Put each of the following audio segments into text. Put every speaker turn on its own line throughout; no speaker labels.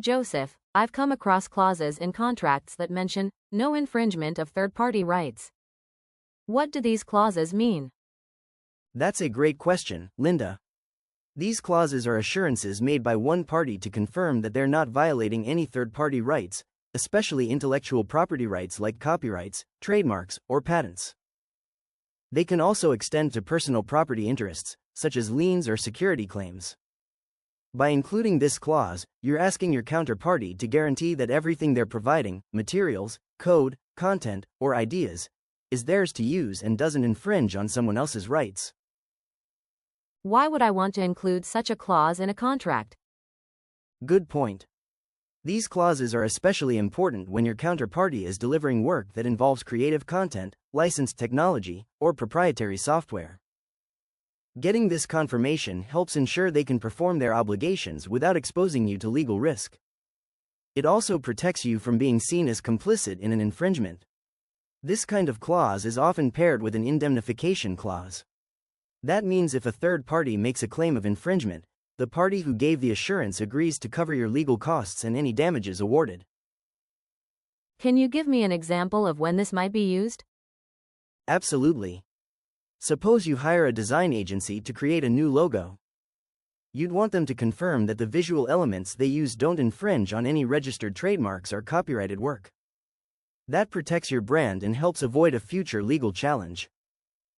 Joseph, I've come across clauses in contracts that mention no infringement of third-party rights. What do these clauses mean?
That's a great question, Linda. These clauses are assurances made by one party to confirm that they're not violating any third-party rights, especially intellectual property rights like copyrights, trademarks, or patents. They can also extend to personal property interests, such as liens or security claims. By including this clause, you're asking your counterparty to guarantee that everything they're providing, materials, code, content, or ideas, is theirs to use and doesn't infringe on someone else's rights.
Why would I want to include such a clause in a contract?
Good point. These clauses are especially important when your counterparty is delivering work that involves creative content, licensed technology, or proprietary software. Getting this confirmation helps ensure they can perform their obligations without exposing you to legal risk. It also protects you from being seen as complicit in an infringement. This kind of clause is often paired with an indemnification clause. That means if a third party makes a claim of infringement, the party who gave the assurance agrees to cover your legal costs and any damages awarded.
Can you give me an example of when this might be used?
Absolutely. Suppose you hire a design agency to create a new logo. You'd want them to confirm that the visual elements they use don't infringe on any registered trademarks or copyrighted work. That protects your brand and helps avoid a future legal challenge.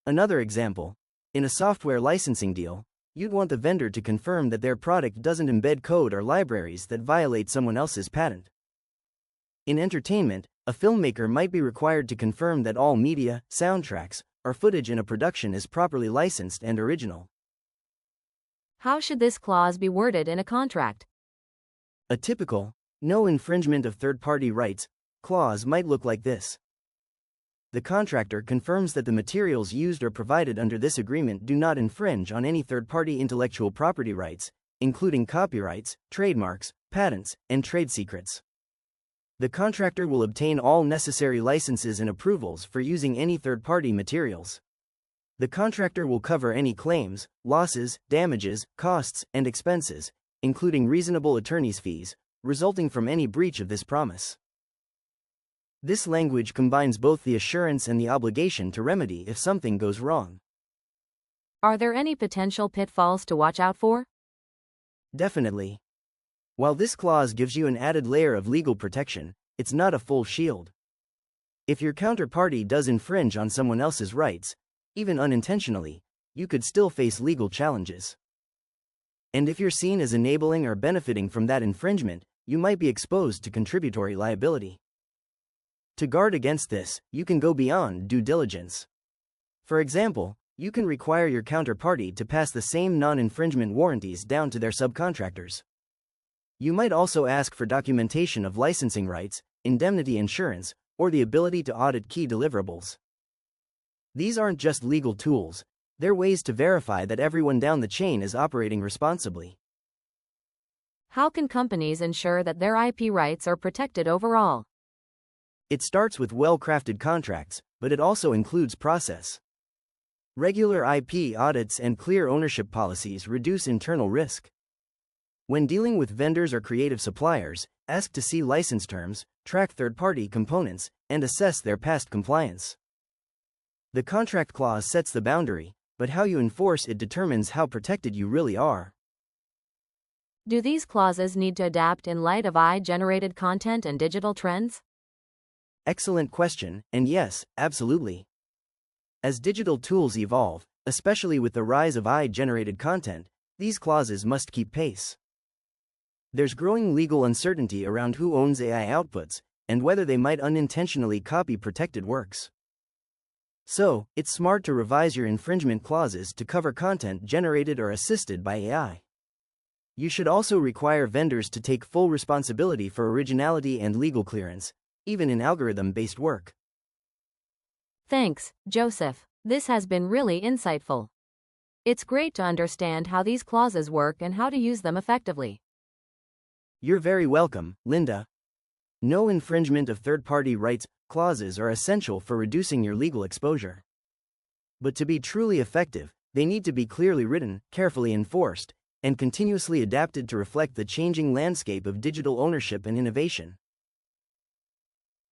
Another example. In a software licensing deal, you'd want the vendor to confirm that their product doesn't embed code or libraries that violate someone else's patent. In entertainment, a filmmaker might be required to confirm that all media, soundtracks, or footage in a production is properly licensed and original.
How should this clause be worded in a contract?
A typical, no infringement of third-party rights, clause might look like this. The contractor confirms that the materials used or provided under this agreement do not infringe on any third-party intellectual property rights, including copyrights, trademarks, patents, and trade secrets. The contractor will obtain all necessary licenses and approvals for using any third-party materials. The contractor will cover any claims, losses, damages, costs, and expenses, including reasonable attorney's fees, resulting from any breach of this promise. This language combines both the assurance and the obligation to remedy if something goes wrong.
Are there any potential pitfalls to watch out for?
Definitely. While this clause gives you an added layer of legal protection, it's not a full shield. If your counterparty does infringe on someone else's rights, even unintentionally, you could still face legal challenges. And if you're seen as enabling or benefiting from that infringement, you might be exposed to contributory liability. To guard against this, you can go beyond due diligence. For example, you can require your counterparty to pass the same non-infringement warranties down to their subcontractors. You might also ask for documentation of licensing rights, indemnity insurance, or the ability to audit key deliverables. These aren't just legal tools, they're ways to verify that everyone down the chain is operating responsibly.
How can companies ensure that their IP rights are protected overall?
It starts with well-crafted contracts, but it also includes process. Regular IP audits and clear ownership policies reduce internal risk. When dealing with vendors or creative suppliers, ask to see license terms, track third-party components, and assess their past compliance. The contract clause sets the boundary, but how you enforce it determines how protected you really are.
Do these clauses need to adapt in light of AI-generated content and digital trends?
Excellent question, and yes, absolutely. As digital tools evolve, especially with the rise of AI-generated content, these clauses must keep pace. There's growing legal uncertainty around who owns AI outputs, and whether they might unintentionally copy protected works. So, it's smart to revise your infringement clauses to cover content generated or assisted by AI. You should also require vendors to take full responsibility for originality and legal clearance, even in algorithm-based work.
Thanks, Joseph. This has been really insightful. It's great to understand how these clauses work and how to use them effectively.
You're very welcome, Linda. No infringement of third-party rights clauses are essential for reducing your legal exposure. But to be truly effective, they need to be clearly written, carefully enforced, and continuously adapted to reflect the changing landscape of digital ownership and innovation.